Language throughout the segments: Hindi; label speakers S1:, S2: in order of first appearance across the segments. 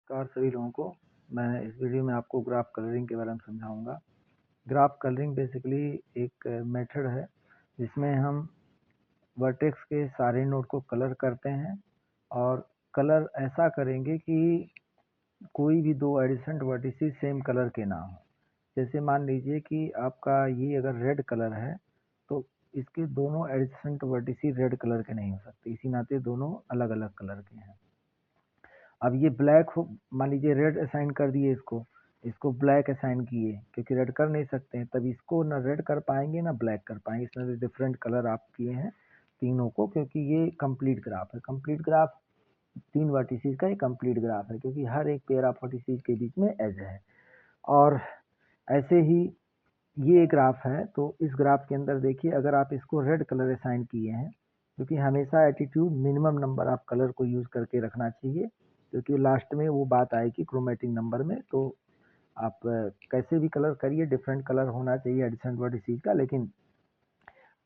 S1: नमस्कार सभी लोगों को। मैं इस वीडियो में आपको ग्राफ कलरिंग के बारे में समझाऊंगा। ग्राफ कलरिंग बेसिकली एक मेथड है जिसमें हम वर्टेक्स के सारे नोड को कलर करते हैं और कलर ऐसा करेंगे कि कोई भी दो एडिसेंट वर्टिसेस सेम कलर के ना हो। जैसे मान लीजिए कि आपका ये अगर रेड कलर है तो इसके दोनों एडिसेंट वर्टिसेस रेड कलर के नहीं हो सकते, इसी नाते दोनों अलग अलग कलर के हैं। अब ये ब्लैक हो, मान लीजिए रेड असाइन कर दिए, इसको ब्लैक असाइन किए क्योंकि रेड कर नहीं सकते हैं, तब इसको ना रेड कर पाएंगे ना ब्लैक कर पाएंगे। इसमें डिफरेंट कलर आप किए हैं तीनों को, क्योंकि ये कंप्लीट ग्राफ है। कंप्लीट ग्राफ तीन वर्टिसेस का ये कंप्लीट ग्राफ है, क्योंकि हर एक पेयर ऑफ वर्टिसेस के बीच में एज है। और ऐसे ही ये ग्राफ है, तो इस ग्राफ के अंदर देखिए, अगर आप इसको रेड कलर असाइन किए हैं, क्योंकि हमेशा attitude minimum number of colour को यूज करके रखना चाहिए, क्योंकि लास्ट में वो बात आएगी क्रोमेटिक नंबर में। तो आप कैसे भी कलर करिए, डिफरेंट कलर होना चाहिए एडिसेंट वर्टिसेस का, लेकिन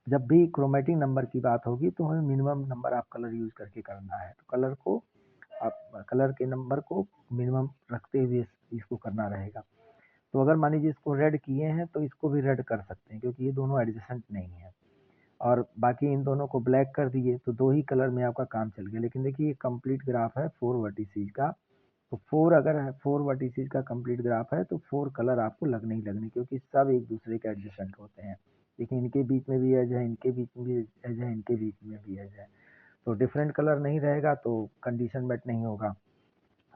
S1: जब भी क्रोमेटिक नंबर की बात होगी तो हमें minimum number of colour use करके करना है। तो कलर को आप कलर के नंबर को मिनिमम रखते हुए इसको करना रहेगा। तो अगर मान लीजिए इसको रेड किए हैं तो इसको भी रेड कर सकते हैं, क्योंकि ये दोनों एडजेसेंट नहीं है। और बाकी इन दोनों को ब्लैक कर दिए तो दो ही कलर में आपका काम चल गया। लेकिन देखिए ये कंप्लीट ग्राफ है 4 वर्टिसेस का, तो 4 अगर है 4 वर्टिसेस का कंप्लीट ग्राफ है तो 4 कलर आपको लगने ही लगने, क्योंकि सब एक दूसरे के एडजेसेंट होते हैं। लेकिन इनके बीच में भी एज है, इनके बीच में भी एज है, इनके बीच में भी एज है, तो डिफरेंट कलर नहीं रहेगा तो कंडीशन मेट नहीं होगा।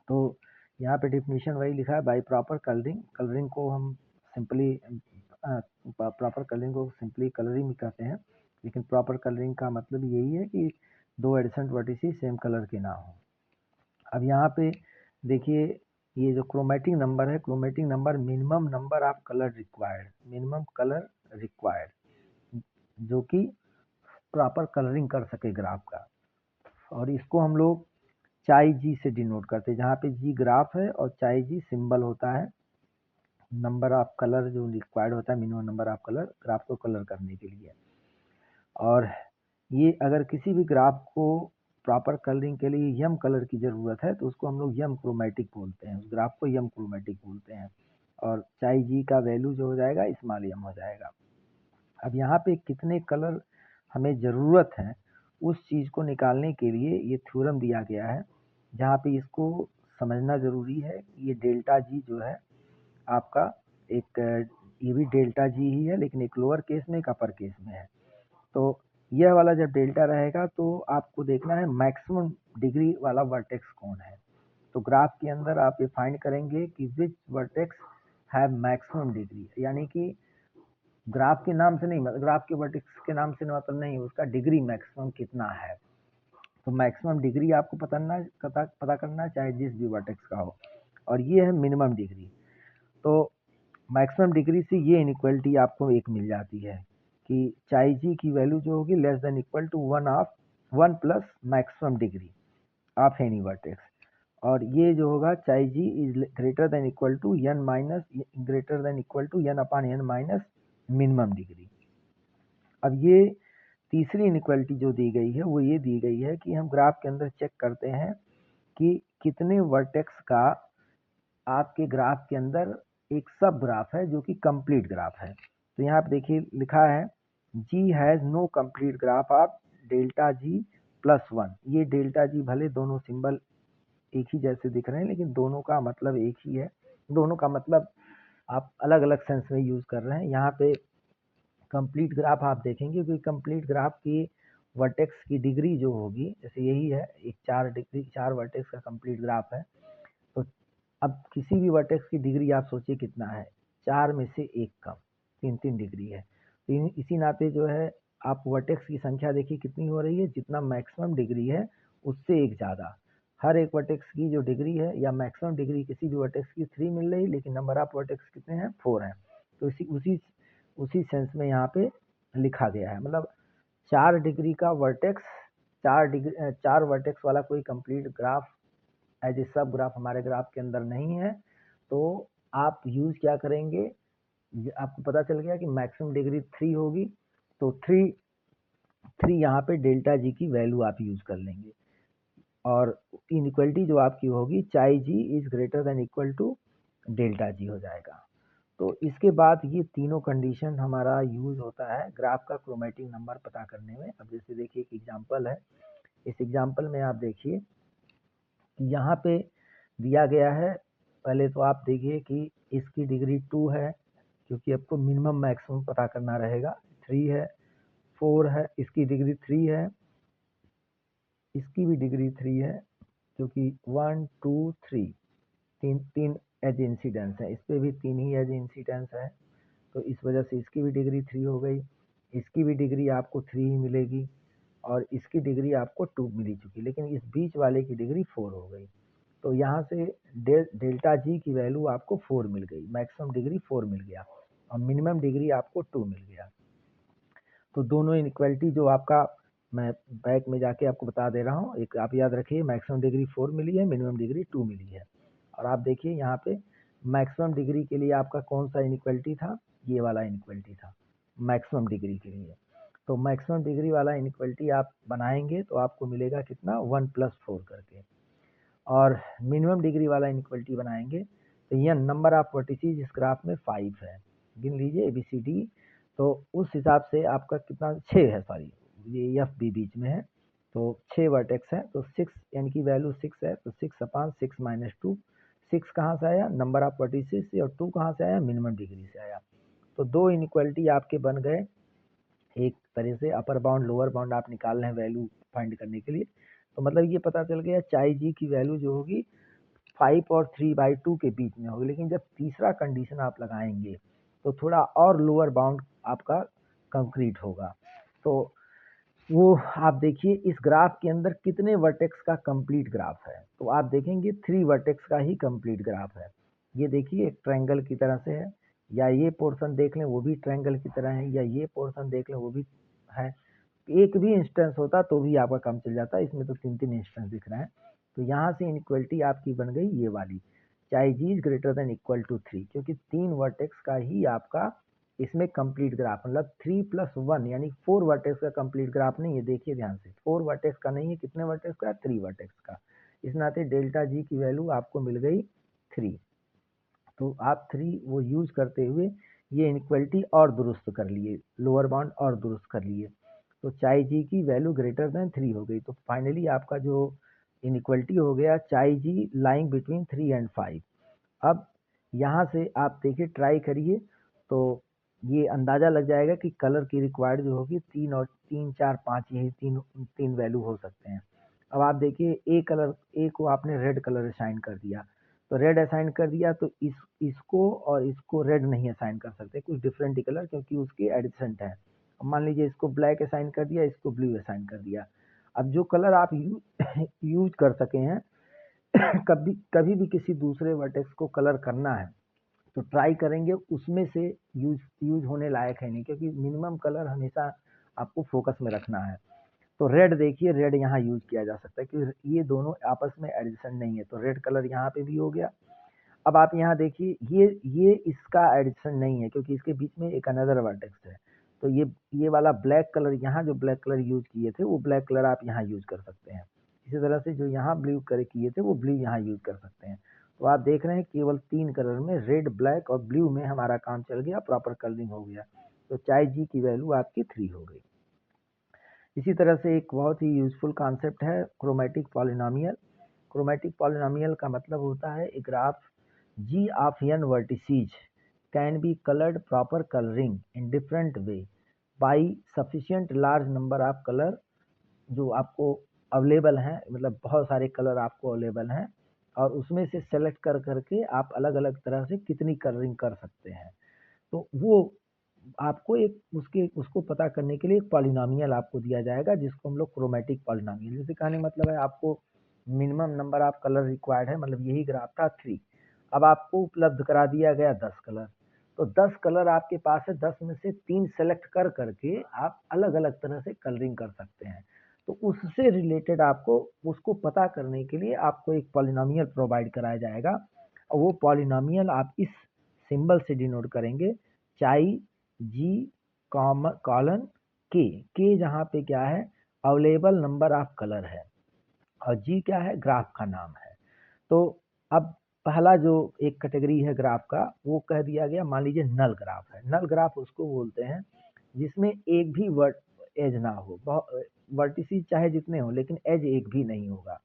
S1: तो यहाँ पे डिफिनीशन वही लिखा है, बाई प्रॉपर कलरिंग। कलरिंग को हम सिंपली प्रॉपर कलरिंग को सिंपली कलरिंग कहते हैं, लेकिन प्रॉपर कलरिंग का मतलब यही है कि दो एडिसेंट वर्टिसेस सेम कलर के ना हो। अब यहाँ पे देखिए, ये जो क्रोमेटिक नंबर है, chromatic number minimum number of colour required, minimum colour required, जो कि प्रॉपर कलरिंग कर सके ग्राफ का। और इसको हम लोग चाई जी से डिनोट करते हैं, जहाँ पे जी ग्राफ है और चाई जी सिंबल होता है नंबर ऑफ कलर जो रिक्वायर्ड होता है, minimum number of colour graph को कलर करने के लिए। और ये अगर किसी भी ग्राफ को प्रॉपर कलरिंग के लिए यम कलर की ज़रूरत है तो उसको हम लोग यम क्रोमेटिक बोलते हैं, उस ग्राफ को यम क्रोमेटिक बोलते हैं। और चाई जी का वैल्यू जो हो जाएगा स्मॉल यम हो जाएगा। अब यहाँ पे कितने कलर हमें ज़रूरत है उस चीज़ को निकालने के लिए ये थ्योरम दिया गया है, जहाँ पे इसको समझना ज़रूरी है। ये डेल्टा जी जो है आपका एक, ये भी डेल्टा जी ही है, लेकिन एक लोअर केस में एक अपर केस में है। तो यह वाला जब डेल्टा रहेगा तो आपको देखना है मैक्सिमम डिग्री वाला वर्टेक्स कौन है। तो ग्राफ के अंदर आप ये फाइंड करेंगे कि विच वर्टेक्स हैव मैक्सिमम डिग्री, यानी कि ग्राफ के नाम से नहीं, ग्राफ के वर्टेक्स के नाम से मतलब नहीं, उसका डिग्री मैक्सिमम कितना है। तो मैक्सिमम डिग्री आपको पता करना, चाहे जिस भी वर्टेक्स का हो। और ये है मिनिमम डिग्री। तो मैक्सिमम डिग्री से ये इनइक्वलिटी आपको एक मिल जाती है कि चाई जी की वैल्यू जो होगी less than equal to 1 plus maximum degree of any vertex. और ये जो होगा chi G is greater than equal to n minus, greater than equal to n upon n minus minimum degree. अब ये तीसरी इनइक्वलिटी जो दी गई है वो ये दी गई है कि हम ग्राफ के अंदर चेक करते हैं कि कितने वर्टेक्स का आपके ग्राफ के अंदर एक सब ग्राफ है जो कि कंप्लीट ग्राफ है। तो यहाँ पे देखिए लिखा है G has no complete graph of delta G plus 1। ये डेल्टा जी भले दोनों सिंबल एक ही जैसे दिख रहे हैं, लेकिन दोनों का मतलब एक ही है। दोनों का मतलब आप अलग अलग सेंस में यूज कर रहे हैं। यहाँ पे कंप्लीट ग्राफ आप देखेंगे कि कंप्लीट ग्राफ की वर्टेक्स की डिग्री जो होगी, जैसे यही है एक 4 डिग्री 4 वर्टेक्स का कंप्लीट ग्राफ है। तो अब किसी भी वर्टेक्स की डिग्री आप सोचिए कितना है, 4 में से 1 कम, 3 डिग्री है। तो इसी नाते जो है आप वर्टेक्स की संख्या देखिए कितनी हो रही है, जितना मैक्सिमम डिग्री है उससे एक ज़्यादा। हर एक वर्टेक्स की जो डिग्री है या मैक्सिमम डिग्री किसी भी वर्टेक्स की 3 मिल रही, लेकिन नंबर ऑफ वर्टेक्स कितने हैं, 4 हैं। तो उसी सेंस में यहाँ पे लिखा गया है, मतलब 4 डिग्री का वर्टेक्स, 4 वर्टेक्स वाला कोई कंप्लीट ग्राफ एज ए सब ग्राफ हमारे ग्राफ के अंदर नहीं है। तो आप यूज क्या करेंगे, आपको पता चल गया कि मैक्सिमम डिग्री 3 होगी, तो 3 यहाँ पे डेल्टा जी की वैल्यू आप यूज कर लेंगे। और इनइक्वलिटी जो आपकी होगी chi G is greater than equal to delta G हो जाएगा। तो इसके बाद ये तीनों कंडीशन हमारा यूज होता है ग्राफ का क्रोमेटिक नंबर पता करने में। अब जैसे देखिए एक एग्जांपल है, इस एग्जांपल में आप देखिए कि यहाँ पे दिया गया है। पहले तो आप देखिए कि इसकी डिग्री 2 है, क्योंकि आपको मिनिमम मैक्सिमम पता करना रहेगा। 3 है, 4 है, इसकी डिग्री 3 है, इसकी भी डिग्री 3 है, क्योंकि 1 2 3 तीन तीन एज इंसिडेंस है, इस पर भी 3 ही एज इंसिडेंस है, तो इस वजह से इसकी भी डिग्री 3 हो गई। इसकी भी डिग्री आपको 3 ही मिलेगी और इसकी डिग्री आपको 2 मिली चुकी, लेकिन इस बीच वाले की डिग्री 4 हो गई। तो यहाँ से डेल्टा जी की वैल्यू आपको 4 मिल गई, मैक्सिमम डिग्री 4 मिल गया और मिनिमम डिग्री आपको 2 मिल गया। तो दोनों इनइक्वालिटी जो आपका, मैं बैक में जाके आपको बता दे रहा हूँ, एक आप याद रखिए, मैक्सिमम डिग्री 4 मिली है, मिनिमम डिग्री 2 मिली है। और आप देखिए यहाँ पे मैक्सिमम डिग्री के लिए आपका कौन सा इनइक्वालिटी था, ये वाला इनइक्वालिटी था मैक्सिमम डिग्री के लिए। तो मैक्सिमम डिग्री वाला इनइक्वालिटी आप बनाएंगे तो आपको मिलेगा कितना, 1 + 4 करके। और मिनिमम डिग्री वाला इनइक्वालिटी बनाएंगे तो यह नंबर ऑफ वर्टिसेस इस ग्राफ में 5 है, गिन लीजिए ABCD। तो उस हिसाब से आपका कितना, 6 है, सॉरी ये FB बीच में है, तो 6 वर्टेक्स है, तो 6 यानी कि वैल्यू 6 है, तो 6/6 - 2, 6 कहाँ से आया, नंबर ऑफ वर्टिसेस से, और 2 कहाँ से आया, मिनिमम डिग्री से आया। तो दो इनइक्वालिटी आपके बन गए। एक तरह से अपर बाउंड लोअर बाउंड आप निकाल रहे हैं वैल्यू फाइंड करने के लिए, तो मतलब ये पता चल गया चाई जी की वैल्यू जो होगी 5 और 3/2 के बीच में होगी। लेकिन जब तीसरा कंडीशन आप लगाएंगे तो थोड़ा और लोअर बाउंड आपका कंक्रीट होगा। तो वो आप देखिए इस ग्राफ के अंदर कितने वर्टेक्स का कंप्लीट ग्राफ है, तो आप देखेंगे 3 वर्टेक्स का ही कंप्लीट ग्राफ है। ये देखिए एक ट्रायंगल की तरह से है, या ये पोर्शन देख लें वो भी ट्रायंगल की तरह है, या ये पोर्शन देख लें वो भी है। एक भी इंस्टेंस होता तो भी आपका काम चल जाता, इसमें तो 3 इंस्टेंस दिख रहे हैं। तो यहाँ से इनइक्वलिटी आपकी बन गई ये वाली, chi G is greater than equal to 3, क्योंकि 3 वर्टेक्स का ही आपका इसमें कंप्लीट ग्राफ, मतलब 3 + 1 यानी 4 वर्टेक्स का कंप्लीट ग्राफ नहीं है। देखिए ध्यान से, 4 वर्टेक्स का नहीं है, कितने वर्टेक्स का, 3 वर्टेक्स का। इस नाते डेल्टा जी की वैल्यू आपको मिल गई 3। तो आप 3 वो यूज करते हुए ये इनइक्वलिटी और दुरुस्त कर लिए, लोअर बाउंड और दुरुस्त कर लिए, तो चाई जी की वैल्यू ग्रेटर देन 3 हो गई। तो फाइनली आपका जो इनइक्वलिटी हो गया, चाई जी लाइंग बिटवीन 3 एंड 5। अब यहाँ से आप देखिए, ट्राई करिए तो ये अंदाज़ा लग जाएगा कि कलर की रिक्वायर्ड जो होगी 3 और 3 4 5, यही तीन वैल्यू हो सकते हैं। अब आप देखिए ए को आपने रेड कलर असाइन कर दिया, तो रेड असाइन कर दिया तो इसको और इसको रेड नहीं असाइन कर सकते, कुछ डिफरेंट कलर, क्योंकि उसके एडिसेंट है। अब मान लीजिए इसको ब्लैक असाइन कर दिया, इसको ब्लू असाइन कर दिया। अब जो कलर आप यूज कर सके हैं कभी कभी भी किसी दूसरे वर्टेक्स को कलर करना है तो ट्राई करेंगे उसमें से यूज होने लायक है नहीं, क्योंकि मिनिमम कलर हमेशा आपको फोकस में रखना है। तो रेड देखिए, रेड यहाँ यूज किया जा सकता है क्योंकि ये दोनों आपस में एडिशन नहीं है, तो रेड कलर यहाँ पे भी हो गया। अब आप यहाँ देखिए, ये इसका एडिशन नहीं है क्योंकि इसके बीच में एक अनदर वर्टेक्स है, तो ये वाला ब्लैक कलर, यहाँ जो ब्लैक कलर यूज किए थे वो ब्लैक कलर आप यहाँ यूज कर सकते हैं। इसी तरह से जो यहाँ ब्लू कलर किए थे वो ब्लू यहाँ यूज कर सकते हैं। तो आप देख रहे हैं केवल 3 कलर में, रेड, ब्लैक और ब्लू में हमारा काम चल गया, प्रॉपर कलरिंग हो गया। तो चाहे जी की वैल्यू आपकी 3 हो गई। इसी तरह से एक बहुत ही यूजफुल कॉन्सेप्ट है क्रोमेटिक पॉलिनोमियल। क्रोमेटिक पॉलिनोमियल का मतलब होता है एक graph G of n vertices can be colored proper coloring in different way by sufficient large number of color जो आपको अवेलेबल हैं, मतलब बहुत सारे कलर आपको अवेलेबल हैं और उसमें से सेलेक्ट कर करके आप अलग अलग तरह से कितनी कलरिंग कर सकते हैं। तो वो आपको उसको पता करने के लिए एक पॉलिनोमियल आपको दिया जाएगा जिसको हम लोग क्रोमेटिक पॉलिनोमियल, जैसे कहने मतलब है आपको minimum number of colour required है, मतलब यही ग्राफ था 3। अब आपको उपलब्ध करा दिया गया 10 कलर, तो 10 कलर आपके पास है, 10 में से 3 सेलेक्ट कर करके आप अलग अलग तरह से कलरिंग कर सकते हैं। तो उससे रिलेटेड आपको उसको पता करने के लिए आपको एक पॉलिनोमियल प्रोवाइड कराया जाएगा, और वो पॉलिनोमियल आप इस सिंबल से डिनोट करेंगे, चाई जी कॉलन के जहाँ पे क्या है, अवेलेबल नंबर ऑफ कलर है, और जी क्या है, ग्राफ का नाम है। तो अब पहला जो एक कैटेगरी है ग्राफ का, वो कह दिया गया, मान लीजिए नल ग्राफ है। नल ग्राफ उसको बोलते हैं जिसमें एक भी एज ना हो, वर्टिसेस चाहे जितने हो लेकिन एज एक भी नहीं होगा।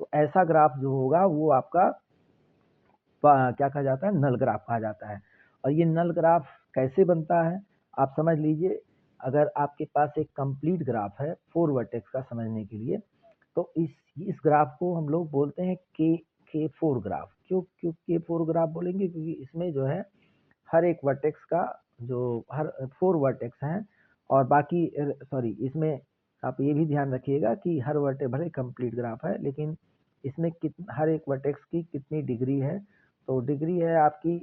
S1: तो ऐसा ग्राफ जो होगा वो आपका क्या कहा जाता है, नल ग्राफ कहा जाता है। और ये नल ग्राफ कैसे बनता है आप समझ लीजिए। अगर आपके पास एक कंप्लीट ग्राफ है 4 वर्टेक्स का, समझने के लिए, तो इस ग्राफ को हम लोग बोलते हैं के 4 ग्राफ। क्यों क्यों के 4 ग्राफ बोलेंगे, क्योंकि इसमें जो है हर एक वर्टेक्स का जो हर 4 वर्टेक्स हैं, और बाकी सॉरी, इसमें आप ये भी ध्यान रखिएगा कि हर वर्टेक्स भले कंप्लीट ग्राफ है लेकिन इसमें हर एक वर्टेक्स की कितनी डिग्री है, तो डिग्री है आपकी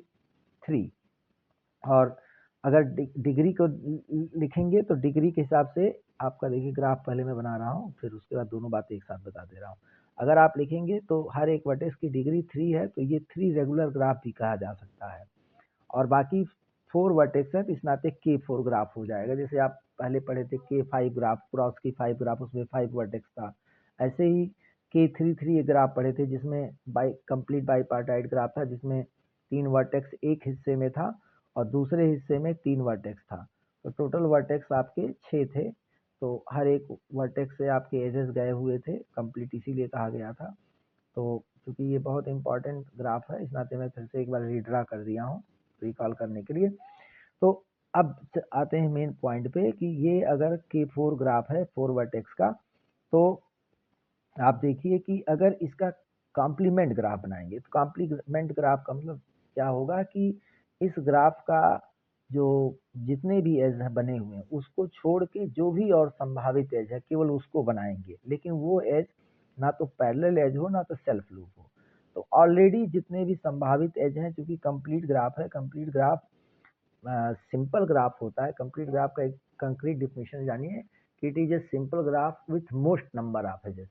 S1: 3। और अगर डिग्री को लिखेंगे तो डिग्री के हिसाब से आपका, देखिए ग्राफ पहले मैं बना रहा हूँ, फिर उसके बाद दोनों बातें एक साथ बता दे रहा हूँ। अगर आप लिखेंगे तो हर एक वर्टेक्स की डिग्री 3 है, तो ये 3 रेगुलर ग्राफ भी कहा जा सकता है। और बाकी 4 वर्टेक्स है तो इस नाते के 4 ग्राफ हो जाएगा। जैसे आप पहले पढ़े थे के 5 ग्राफ, क्रॉस की 5 ग्राफ, उसमें 5 वर्टेक्स था। ऐसे ही के 3 ग्राफ पढ़े थे जिसमें कंप्लीट बाईपार्टाइट ग्राफ था, जिसमें 3 वर्टेक्स एक हिस्से में था और दूसरे हिस्से में 3 वर्टेक्स था। तो टोटल वर्टेक्स आपके 6 थे। तो हर एक वर्टेक्स से आपके एजेस गए हुए थे, कंप्लीट इसीलिए कहा गया था। तो क्योंकि ये बहुत इंपॉर्टेंट ग्राफ है, इस नाते मैं फिर से एक बार रीड्रा कर दिया हूँ रिकॉल करने के लिए। तो अब आते हैं मेन पॉइंट पे कि ये अगर के 4 ग्राफ है 4 वर्टेक्स का, तो आप देखिए कि अगर इसका कॉम्प्लीमेंट ग्राफ बनाएंगे तो कॉम्प्लीमेंट ग्राफ का मतलब क्या होगा कि इस ग्राफ का जो जितने भी एज बने हुए हैं उसको छोड़ के जो भी और संभावित एज है केवल उसको बनाएंगे, लेकिन वो एज ना तो पैरेलल एज हो ना तो सेल्फ लूप हो। तो ऑलरेडी जितने भी संभावित एज हैं, क्योंकि कंप्लीट ग्राफ है, कंप्लीट ग्राफ सिंपल ग्राफ होता है। कंप्लीट ग्राफ का एक कंक्रीट डिफिनेशन जानिए कि it is a simple graph with most number of edges.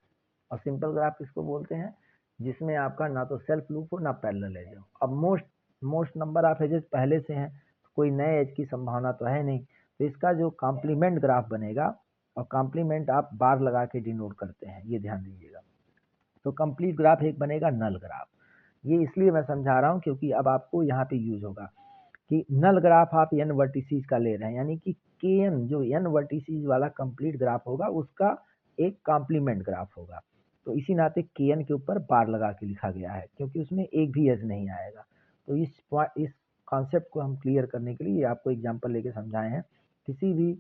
S1: और सिंपल ग्राफ किसको बोलते हैं, जिसमें आपका ना तो सेल्फ लूप हो ना पैरेलल एज हो। अब मोस्ट नंबर ऑफ एजेस पहले से हैं, तो कोई नए एज की संभावना तो है नहीं। तो इसका जो कॉम्प्लीमेंट ग्राफ बनेगा, और कॉम्प्लीमेंट आप बार लगा के डिनोट करते हैं, ये ध्यान दीजिएगा। तो कंप्लीट ग्राफ एक बनेगा नल ग्राफ। ये इसलिए मैं समझा रहा हूँ क्योंकि अब आपको यहाँ पे यूज होगा कि नल ग्राफ आप n वर्टिसेस का ले रहे हैं, यानी कि kn जो n वर्टिसेस वाला कंप्लीट ग्राफ होगा उसका एक कॉम्प्लीमेंट ग्राफ होगा। तो इसी नाते kn के ऊपर बार लगा के लिखा गया है, क्योंकि उसमें एक भी एज नहीं आएगा। तो इस कॉन्सेप्ट को हम क्लियर करने के लिए आपको एग्जांपल लेके समझाए हैं। किसी भी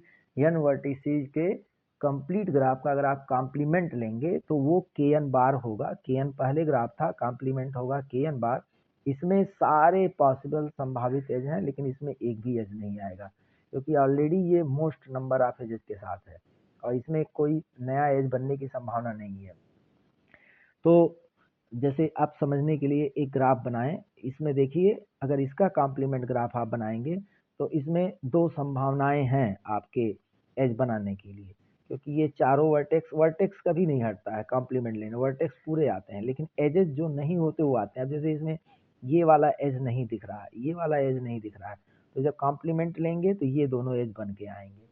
S1: n वर्टिसेस के कंप्लीट ग्राफ का अगर आप कॉम्प्लीमेंट लेंगे तो वो kn बार होगा। kn पहले ग्राफ था, कॉम्प्लीमेंट होगा kn बार। इसमें सारे पॉसिबल संभावित एज हैं लेकिन इसमें एक भी एज नहीं आएगा, क्योंकि ऑलरेडी ये मोस्ट नंबर ऑफ एजेस के साथ है और इसमें कोई नया एज बनने की संभावना नहीं है। तो जैसे आप समझने के लिए एक ग्राफ बनाएं, इसमें देखिए अगर इसका कॉम्प्लीमेंट ग्राफ आप बनाएंगे तो इसमें 2 संभावनाएं हैं आपके एज बनाने के लिए, क्योंकि ये चारों वर्टेक्स कभी नहीं हटता है कॉम्प्लीमेंट लेने, वर्टेक्स पूरे आते हैं लेकिन एजेस जो नहीं होते वो आते हैं। अब जैसे इसमें ये वाला एज नहीं दिख रहा है, ये वाला एज नहीं दिख रहा है, तो जब कॉम्प्लीमेंट लेंगे तो ये दोनों एज बन के आएंगे।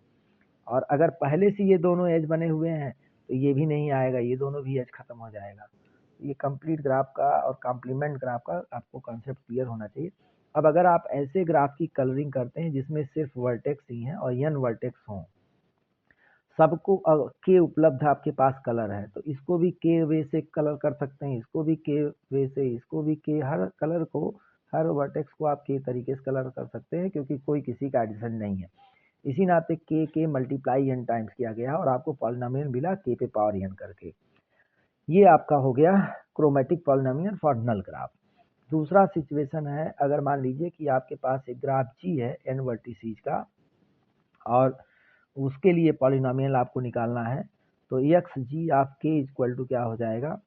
S1: और अगर पहले से ये दोनों एज बने हुए हैं तो ये भी नहीं आएगा, ये दोनों भी एज खत्म हो जाएगा। ये कंप्लीट ग्राफ का और कॉम्प्लीमेंट ग्राफ का आपको कॉन्सेप्ट क्लियर होना चाहिए। अब अगर आप ऐसे ग्राफ की कलरिंग करते हैं जिसमें सिर्फ वर्टेक्स ही हैं और n वर्टेक्स हों, सबको के उपलब्ध आपके पास कलर है, तो इसको भी के वे से कलर कर सकते हैं, इसको भी के वे से, इसको भी के, हर कलर को, हर वर्टेक्स को आप के तरीके से कलर कर सकते हैं, क्योंकि कोई किसी का एडिशन नहीं है। इसी नाते के मल्टीप्लाई n टाइम्स किया गया और आपको पॉलिनोमियल मिला के पे पावर n करके। ये आपका हो गया chromatic polynomial for null graph. दूसरा सिचुएशन है, अगर मान लीजिए कि आपके पास एक ग्राफ जी है n वर्टिसेस का और उसके लिए पॉलिनोमियल आपको निकालना है, तो एक्स जी ऑफ के इक्वल टू क्या हो जाएगा,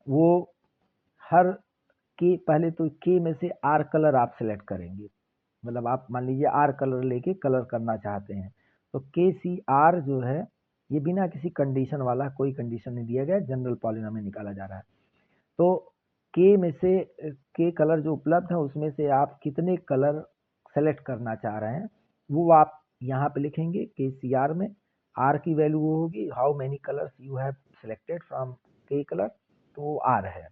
S1: वो हर के, पहले तो के में से आर कलर आप सेलेक्ट करेंगे। मतलब आप मान लीजिए आर कलर लेके कलर करना चाहते हैं, तो के सी आर जो है ये बिना किसी कंडीशन वाला, कोई कंडीशन नहीं दिया गया, जनरल पॉलिनोमियल निकाला जा रहा है। तो के में से के कलर जो उपलब्ध है उसमें से आप कितने कलर सेलेक्ट करना चाह रहे हैं वो आप यहाँ पे लिखेंगे के सी आर में। आर की वैल्यू वो होगी how many colours you have selected from K colour, तो वो आर है।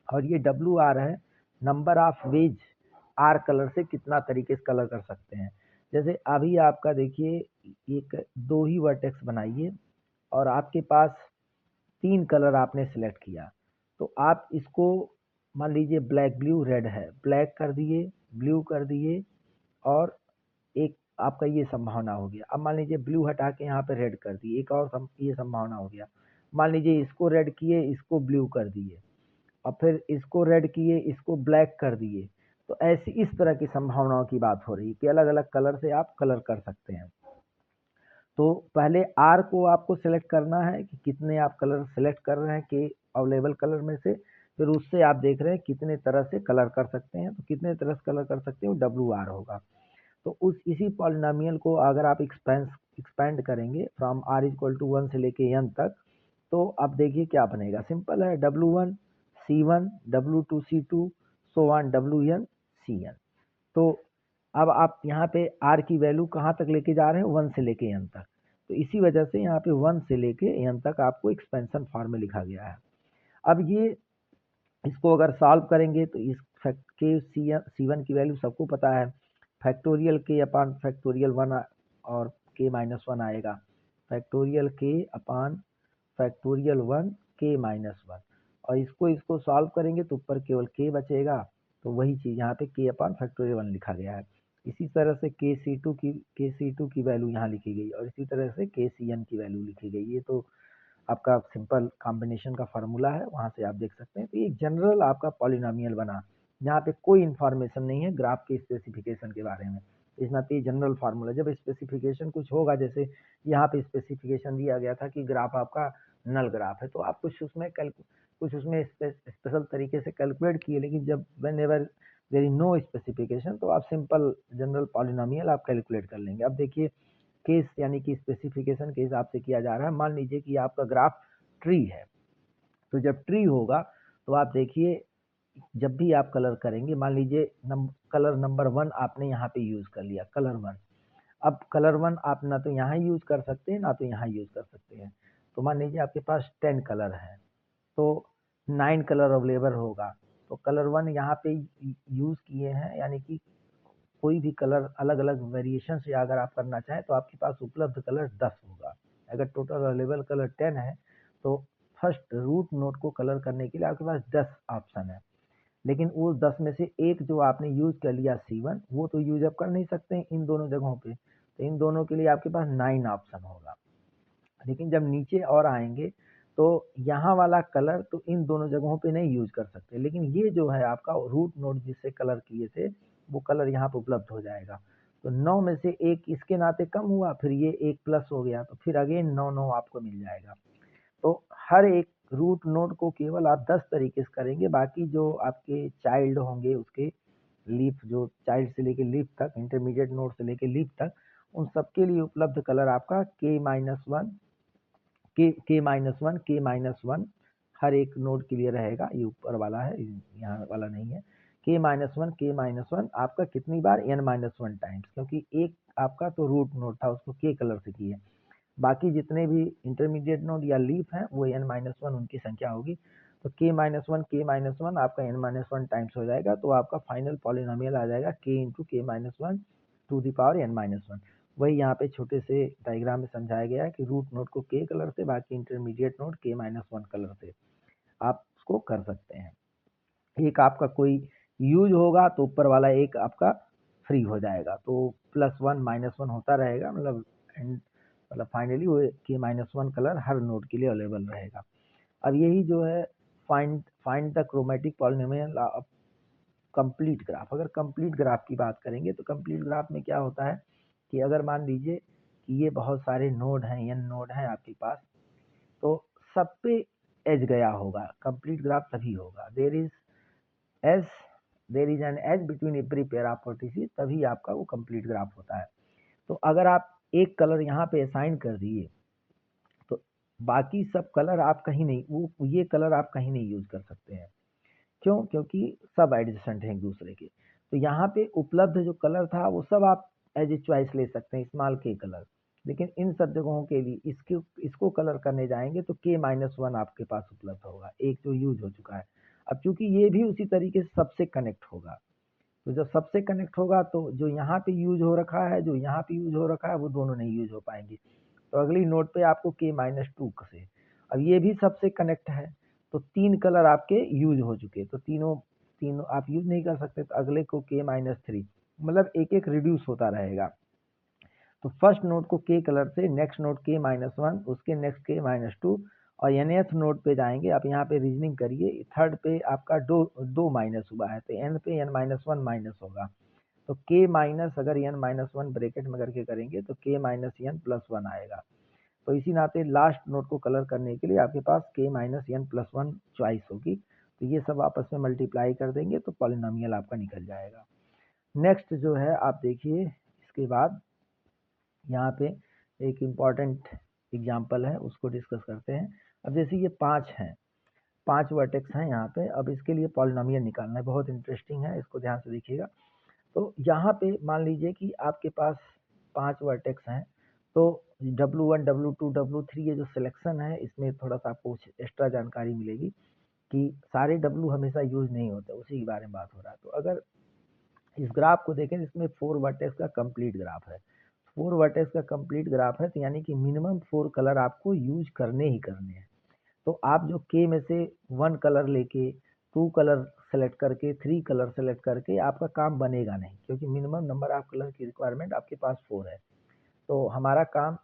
S1: और ये डब्ल्यू आर है, number of ways R colour से कितना तरीके से कलर कर सकते हैं। जैसे अभी आपका देखिए एक 2 ही वर्टेक्स बनाइए और आपके पास 3 कलर आपने सिलेक्ट किया, तो आप इसको मान लीजिए ब्लैक ब्लू रेड है, ब्लैक कर दिए, ब्लू कर दिए और एक आपका ये संभावना हो गया। अब मान लीजिए ब्लू हटा के यहाँ पे रेड कर दिए, एक और ये संभावना हो गया। मान लीजिए इसको रेड किए, इसको ब्लू कर दिए और फिर इसको रेड किए, इसको ब्लैक कर दिए। तो ऐसी इस तरह की संभावनाओं की बात हो रही है कि अलग अलग कलर से आप कलर कर सकते हैं। तो पहले आर को आपको सेलेक्ट करना है कि कितने आप कलर सेलेक्ट कर रहे हैं के अवेलेबल कलर में से, फिर उससे आप देख रहे हैं कितने तरह से कलर कर सकते हैं। तो कितने तरह से कलर कर सकते हैं वो डब्ल्यू आर होगा। तो इसी पॉलिनोमियल को अगर आप एक्सपेंड करेंगे फ्रॉम आर इक्वल टू 1 से लेके एन तक, तो अब देखिए क्या बनेगा। सिंपल है, W1 C1 W2 C2 so on WN CN। तो अब आप यहाँ पे R की वैल्यू कहाँ तक लेके जा रहे हैं, 1 से लेके n तक। तो इसी वजह से यहाँ पे 1 से लेके n तक आपको एक्सपेंशन फॉर्म में लिखा गया है। अब ये इसको अगर सॉल्व करेंगे तो इस के C1 की वैल्यू सबको पता है, फैक्टोरियल के अपान फैक्टोरियल 1 और k माइनस 1 आएगा, फैक्टोरियल k अपान फैक्टोरियल 1 k माइनस 1, और इसको सॉल्व करेंगे तो ऊपर केवल k बचेगा। तो वही चीज़ यहाँ पे k अपान फैक्टोरियल 1 लिखा गया है। इसी तरह से KC2 की वैल्यू यहाँ लिखी गई और इसी तरह से KCN की वैल्यू लिखी गई। ये तो आपका सिंपल कॉम्बिनेशन का फार्मूला है, वहाँ से आप देख सकते हैं। तो ये जनरल आपका पॉलिनोमियल बना, यहाँ पे कोई इन्फॉर्मेशन नहीं है ग्राफ के स्पेसिफिकेशन के बारे में। इस नाते जनरल फार्मूला, जब स्पेसिफिकेशन कुछ होगा, जैसे यहाँ पे स्पेसिफिकेशन दिया गया था कि ग्राफ आपका नल ग्राफ है, तो आप कुछ उसमें स्पेशल तरीके से कैलकुलेट किए, लेकिन जब whenever there is no specification तो आप सिंपल जनरल पॉलिनोमियल आप कैलकुलेट कर लेंगे। अब देखिए केस यानी कि स्पेसिफिकेशन के हिसाब से किया जा रहा है। मान लीजिए कि आपका ग्राफ ट्री है, तो जब ट्री होगा तो आप देखिए जब भी आप कलर करेंगे, मान लीजिए कलर नंबर 1 आपने यहाँ पे यूज कर लिया, कलर 1। अब कलर 1 आप ना तो यहाँ यूज कर सकते हैं ना तो यहाँ यूज कर सकते हैं। तो मान लीजिए आपके पास 10 कलर है तो 9 कलर अवेलेबल होगा। तो कलर 1 यहाँ पे यूज किए हैं, यानी कि कोई भी कलर अलग अलग वेरिएशन से अगर आप करना चाहें तो आपके पास उपलब्ध कलर 10 होगा। अगर टोटल अवेलेबल कलर 10 है तो फर्स्ट रूट नोड को कलर करने के लिए आपके पास 10 ऑप्शन है, लेकिन वो 10 में से एक जो आपने यूज कर लिया C1, वो तो यूज अप कर नहीं सकते हैं इन दोनों जगहों पे, तो इन दोनों के लिए आपके पास 9 ऑप्शन होगा। लेकिन जब नीचे और आएंगे तो यहाँ वाला कलर तो इन दोनों जगहों पे नहीं यूज कर सकते, लेकिन ये जो है आपका रूट नोड जिससे कलर किए थे वो कलर यहाँ पे उपलब्ध हो जाएगा। तो 9 में से एक इसके नाते कम हुआ, फिर ये एक प्लस हो गया, तो फिर अगेन 9 आपको मिल जाएगा। तो हर एक रूट नोड को केवल आप 10 तरीके से करेंगे, बाकी जो आपके चाइल्ड होंगे उसके लीफ, जो चाइल्ड से लेके लीफ तक, इंटरमीडिएट नोड से लेके लीफ तक, उन सबके लिए उपलब्ध कलर आपका के माइनस वन हर एक नोड के लिए रहेगा। ये ऊपर वाला है, यहाँ वाला नहीं है। के माइनस वन आपका कितनी बार, n-1 टाइम्स, क्योंकि एक आपका तो रूट नोड था उसको के कलर से किए, बाकी जितने भी इंटरमीडिएट नोड या लीफ हैं वो n-1 उनकी संख्या होगी। तो के माइनस वन आपका n-1 टाइम्स हो जाएगा, तो आपका फाइनल पॉलिनोमियल आ जाएगा k इंटू के minus one two the power n-1। वही यहाँ पे छोटे से डायग्राम में समझाया गया है कि रूट नोड को के कलर से, बाकी इंटरमीडिएट नोड के-1 कलर से आप उसको कर सकते हैं। एक आपका कोई यूज होगा तो ऊपर वाला एक आपका फ्री हो जाएगा, तो +1 -1 होता रहेगा, मतलब फाइनली वो के-1 कलर हर नोड के लिए अवेलेबल रहेगा। अब यही जो है find the chromatic polynomial of complete graph. अगर कंप्लीट ग्राफ की बात करेंगे तो कंप्लीट ग्राफ में क्या होता है कि अगर मान लीजिए कि ये बहुत सारे नोड हैं, n नोड हैं आपके पास, तो सब पे एज गया होगा, कंप्लीट ग्राफ तभी होगा। There is an edge between every pair of vertices, तभी आपका वो कंप्लीट ग्राफ होता है। तो अगर आप एक कलर यहाँ पे असाइन कर दिए तो बाकी सब कलर आप कहीं नहीं, वो ये कलर आप कहीं नहीं यूज कर सकते हैं। क्यों? क्योंकि सब एडजेसेंट हैं एक दूसरे के। तो यहाँ पे उपलब्ध जो कलर था वो सब आप एज ए चॉइस ले सकते हैं, स्मॉल के कलर। लेकिन इन सब जगहों के लिए इसको कलर करने जाएंगे तो k-1 आपके पास उपलब्ध होगा, एक जो यूज हो चुका है। अब चूंकि ये भी उसी तरीके से सबसे कनेक्ट होगा, तो जब सबसे कनेक्ट होगा तो जो यहाँ पे यूज हो रखा है, जो यहाँ पे यूज हो रखा है, वो दोनों नहीं यूज हो पाएंगे। तो अगली नोट पे आपको k-2 से, अब ये भी सबसे कनेक्ट है, तो 3 कलर आपके यूज हो चुके, तो तीनों तीनों आप यूज नहीं कर सकते, तो अगले को k-3, मतलब एक एक रिड्यूस होता रहेगा। तो फर्स्ट नोड को k कलर से, नेक्स्ट नोड k-1, उसके नेक्स्ट k-2, और nth नोड पे जाएंगे। आप यहाँ पे रीजनिंग करिए, थर्ड पे आपका दो माइनस हुआ है, तो n पे n-1 माइनस होगा, तो k माइनस अगर n-1 ब्रैकेट में करके करेंगे तो k-n+1 आएगा। तो इसी नाते लास्ट नोड को कलर करने के लिए आपके पास k-n+1 चॉइस होगी, तो ये सब आपस में मल्टीप्लाई कर देंगे तो पॉलिनोमियल आपका निकल जाएगा। नेक्स्ट जो है आप देखिए, इसके बाद यहाँ पे एक इम्पॉर्टेंट एग्जाम्पल है, उसको डिस्कस करते हैं। अब जैसे ये 5 हैं, 5 वर्टेक्स हैं यहाँ पे, अब इसके लिए पॉलिनोमियल निकालना है, बहुत इंटरेस्टिंग है, इसको ध्यान से देखिएगा। तो यहाँ पे मान लीजिए कि आपके पास 5 वर्टेक्स हैं, तो W1, W2, W3 ये जो सिलेक्शन है, इसमें थोड़ा सा आपको एक्स्ट्रा जानकारी मिलेगी कि सारे W हमेशा यूज नहीं होते, उसी के बारे में बात हो रहा है। तो अगर इस ग्राफ को देखें, इसमें 4 वर्टेक्स का कंप्लीट ग्राफ है, 4 वर्टेक्स का कंप्लीट ग्राफ है, तो यानी कि मिनिमम 4 कलर आपको यूज करने ही करने हैं। तो आप जो k में से 1 कलर लेके 2 कलर सेलेक्ट करके 3 कलर सेलेक्ट करके आपका काम बनेगा नहीं, क्योंकि मिनिमम नंबर ऑफ कलर की रिक्वायरमेंट आपके पास 4 है। तो हमारा काम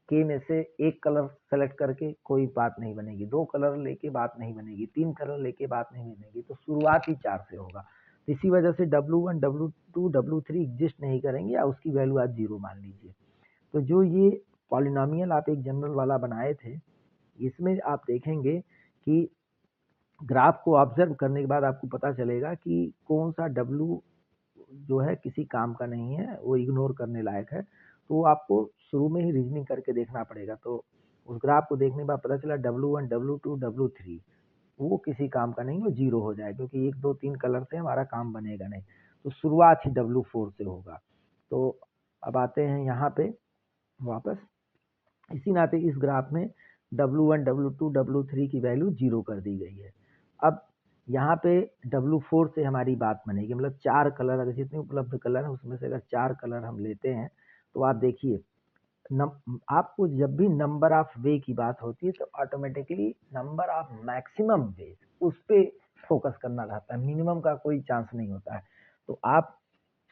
S1: k में से 1 कलर सेलेक्ट करके कोई बात नहीं बनेगी, 2 कलर लेके बात नहीं बनेगी, 3 कलर लेके बात नहीं बनेगी, तो शुरुआत ही 4 से होगा। तो इसी वजह से W1, W2, W3 एग्जिस्ट नहीं करेंगे, या उसकी वैल्यू आप 0 मान लीजिए। तो जो ये पॉलिनोमियल आप एक जनरल वाला बनाए थे, इसमें आप देखेंगे कि ग्राफ को ऑब्जर्व करने के बाद आपको पता चलेगा कि कौन सा W जो है किसी काम का नहीं है, वो इग्नोर करने लायक है। तो आपको शुरू में ही रीजनिंग करके देखना पड़ेगा। तो उस ग्राफ को देखने के बाद पता चला W1, W2, W3 वो किसी काम का नहीं, वो 0 हो जाए, क्योंकि 1, 2, 3 कलर से हमारा काम बनेगा नहीं। तो शुरुआत ही W4 से होगा। तो अब आते हैं यहाँ पे वापस, इसी नाते इस ग्राफ में W1, W2, W3 की वैल्यू 0 कर दी गई है। अब यहाँ पे W4 से हमारी बात बनेगी, मतलब 4 कलर, अगर जितने उपलब्ध कलर हैं उसमें से अगर 4 कलर हम लेते हैं, तो आप देखिए आपको जब भी नंबर ऑफ वे की बात होती है तो ऑटोमेटिकली नंबर ऑफ मैक्सिमम वे उस पे फोकस करना रहता है, मिनिमम का कोई चांस नहीं होता है। तो आप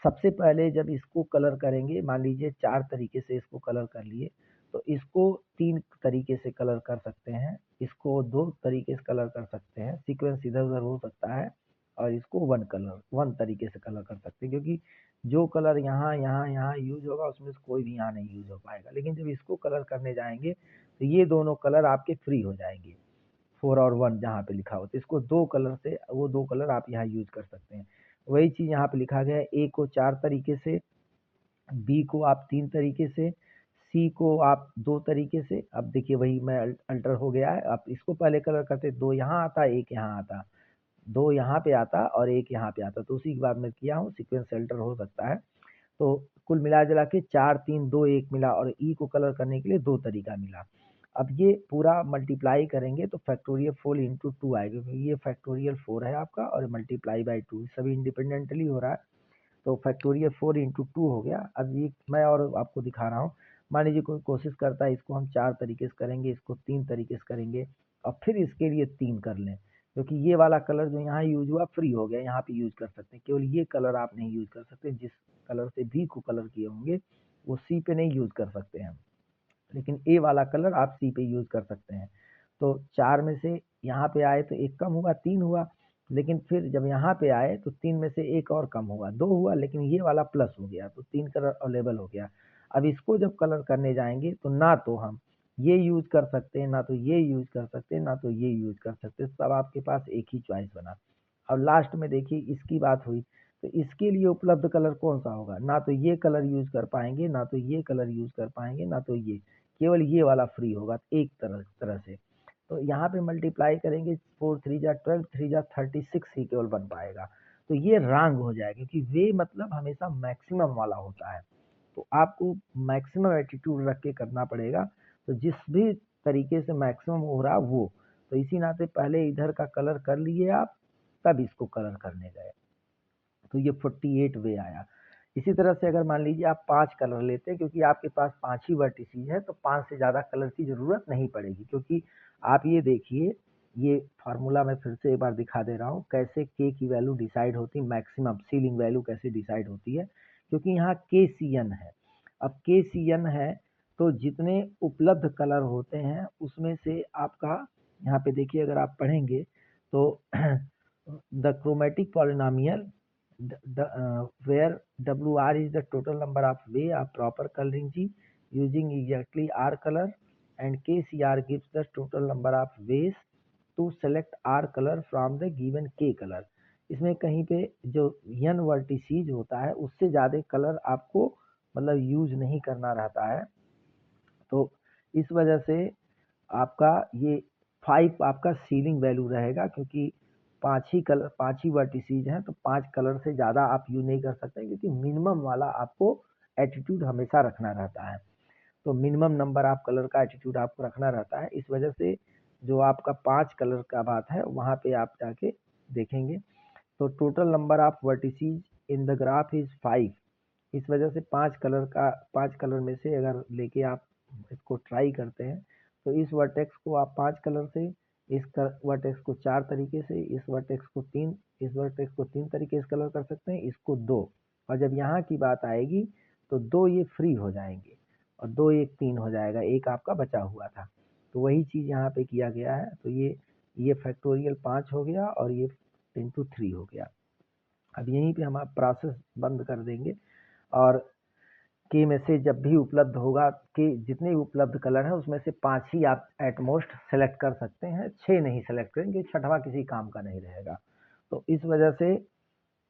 S1: सबसे पहले जब इसको कलर करेंगे, मान लीजिए 4 तरीके से इसको कलर कर लिए, तो इसको 3 तरीके से कलर कर सकते हैं, इसको 2 तरीके से कलर कर सकते हैं, सीक्वेंस इधर उधर हो सकता है, और इसको 1 तरीके से कलर कर सकते हैं, क्योंकि जो कलर यहाँ यहाँ यहाँ यूज होगा उसमें से कोई भी यहाँ नहीं यूज हो पाएगा। लेकिन जब इसको कलर करने जाएंगे तो ये दोनों कलर आपके फ्री हो जाएंगे, 4 और 1 जहाँ पे लिखा हो, तो इसको 2 कलर से, वो 2 कलर आप यहाँ यूज कर सकते हैं। वही चीज़ यहाँ पे लिखा गया है, ए को 4 तरीके से, बी को आप 3 तरीके से, सी को आप 2 तरीके से। अब देखिए वही मैं अल्टर हो गया है, आप इसको पहले कलर करते 2 यहाँ आता, 1 यहाँ आता, 2 यहाँ पे आता और 1 यहाँ पे आता, तो उसी के बाद मैं किया हूँ, सीक्वेंस अल्टर हो सकता है। तो कुल मिला जुला के 4, 3, 2, 1 मिला, और ई को कलर करने के लिए 2 तरीका मिला। अब ये पूरा मल्टीप्लाई करेंगे तो फैक्टोरियल 4 इंटू 2 आएगा, क्योंकि ये फैक्टोरियल 4 है आपका, और मल्टीप्लाई बाई 2 सभी इंडिपेंडेंटली हो रहा है, तो फैक्टोरियल 4 इंटू 2 हो गया। अब ये मैं और आपको दिखा रहा हूँ, मान लीजिए कोई कोशिश करता है, इसको हम 4 तरीके से करेंगे, इसको 3 तरीके से करेंगे, और फिर इसके लिए 3 कर लें, क्योंकि ये वाला कलर जो यहाँ यूज हुआ फ्री हो गया, यहाँ पे यूज कर सकते हैं, केवल ये कलर आप नहीं यूज कर सकते, जिस कलर से बी को कलर किए होंगे वो सी पे नहीं यूज कर सकते हैं, लेकिन ए वाला कलर आप सी पे यूज कर सकते हैं। तो 4 में से यहाँ पे आए तो 1 कम हुआ, 3 हुआ, लेकिन फिर जब यहाँ पे आए तो 3 में से 1 और कम हुआ, 2 हुआ, लेकिन ये वाला प्लस हो गया, तो 3 कलर अवेलेबल हो गया। अब इसको जब कलर करने जाएंगे तो ना तो हम ये यूज कर सकते हैं, ना तो ये यूज कर सकते हैं, ना तो ये यूज कर सकते हैं, सब आपके पास एक ही चॉइस बना। अब लास्ट में देखिए इसकी बात हुई, तो इसके लिए उपलब्ध कलर कौन सा होगा, ना तो ये कलर यूज कर पाएंगे, ना तो ये कलर यूज कर पाएंगे, ना तो ये, केवल ये वाला फ्री होगा एक तरह से। तो यहाँ पे मल्टीप्लाई करेंगे, 4 3 जा 12, 3 जा 36 ही केवल बन पाएगा, तो ये रॉन्ग हो जाएगा, क्योंकि वे मतलब हमेशा मैक्सिमम वाला होता है। तो आपको मैक्सिमम एटीट्यूड रख के करना पड़ेगा, तो जिस भी तरीके से मैक्सिमम हो रहा वो, तो इसी नाते पहले इधर का कलर कर लिए आप, तब इसको कलर करने गए, तो ये 48 वे आया। इसी तरह से अगर मान लीजिए आप 5 कलर लेते हैं, क्योंकि आपके पास 5 ही वर्टिसेस है, तो 5 से ज़्यादा कलर की ज़रूरत नहीं पड़ेगी, क्योंकि आप ये देखिए, ये फार्मूला मैं फिर से एक बार दिखा दे रहा हूँ कैसे के की वैल्यू डिसाइड होती है, मैक्सिमम सीलिंग वैल्यू कैसे डिसाइड होती है, क्योंकि यहाँ के सी एन है। अब के सी एन है तो जितने उपलब्ध कलर होते हैं उसमें से आपका, यहाँ पे देखिए अगर आप पढ़ेंगे तो the chromatic polynomial where WR is the total number of way of proper coloring G using exactly R color, and KCR gives the total number of ways to select R color from the given K color। इसमें कहीं पे जो n वर्टिसीज होता है उससे ज़्यादा कलर आपको मतलब यूज नहीं करना रहता है, तो इस वजह से आपका ये 5 आपका सीलिंग वैल्यू रहेगा, क्योंकि 5 ही वर्टिसीज हैं, तो 5 कलर से ज़्यादा आप यूज नहीं कर सकते, क्योंकि मिनिमम वाला आपको एटीट्यूड हमेशा रखना रहता है। तो मिनिमम नंबर ऑफ कलर का एटीट्यूड आपको रखना रहता है। इस वजह से जो आपका 5 कलर का बात है वहाँ पे आप जाके देखेंगे, तो total number of vertices in the graph is 5। इस वजह से 5 कलर में से अगर लेके आप इसको ट्राई करते हैं, तो इस वर्टेक्स को आप 5 कलर से, इस वर्टेक्स को 4 तरीके से, इस वर्टेक्स को 3, इस वर्टेक्स को 3 तरीके से कलर कर सकते हैं, इसको 2, और जब यहाँ की बात आएगी तो 2 ये फ्री हो जाएंगे और 2 एक 3 हो जाएगा, एक आपका बचा हुआ था। तो वही चीज़ यहाँ पे किया गया है। तो ये फैक्टोरियल 5 हो गया और ये इंटू 3 हो गया। अब यहीं पे हम आप प्रोसेस बंद कर देंगे, और के में से जब भी उपलब्ध होगा, के जितने उपलब्ध कलर हैं उसमें से 5 ही आप एटमोस्ट सेलेक्ट कर सकते हैं, 6 नहीं सेलेक्ट करेंगे, 6वां किसी काम का नहीं रहेगा। तो इस वजह से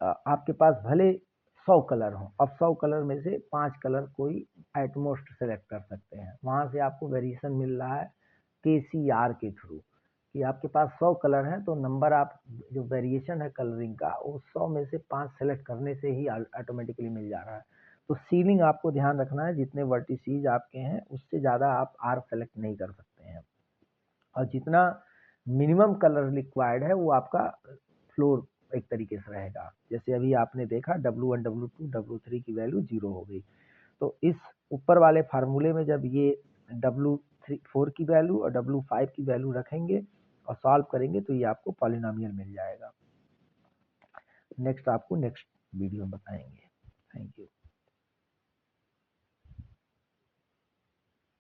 S1: आपके पास भले 100 कलर हों, अब 100 कलर में से 5 कलर कोई एटमोस्ट सेलेक्ट कर सकते हैं, वहाँ से आपको वेरिएशन मिल रहा है KCR के थ्रू, कि आपके पास 100 कलर हैं तो नंबर आप जो वेरिएशन है कलरिंग का वो 100 में से 5 सेलेक्ट करने से ही ऑटोमेटिकली मिल जा रहा है। तो सीलिंग आपको ध्यान रखना है, जितने वर्टिसीज आपके हैं उससे ज़्यादा आप आर सेलेक्ट नहीं कर सकते हैं, और जितना मिनिमम कलर रिक्वायर्ड है वो आपका फ्लोर एक तरीके से रहेगा। जैसे अभी आपने देखा W1 W2 W3 की वैल्यू 0 हो गई, तो इस ऊपर वाले फार्मूले में जब ये W4 की वैल्यू और W5 की वैल्यू रखेंगे और सॉल्व करेंगे तो ये आपको पॉलिनोमियल मिल जाएगा। नेक्स्ट आपको नेक्स्ट वीडियो में बताएंगे। Thank you.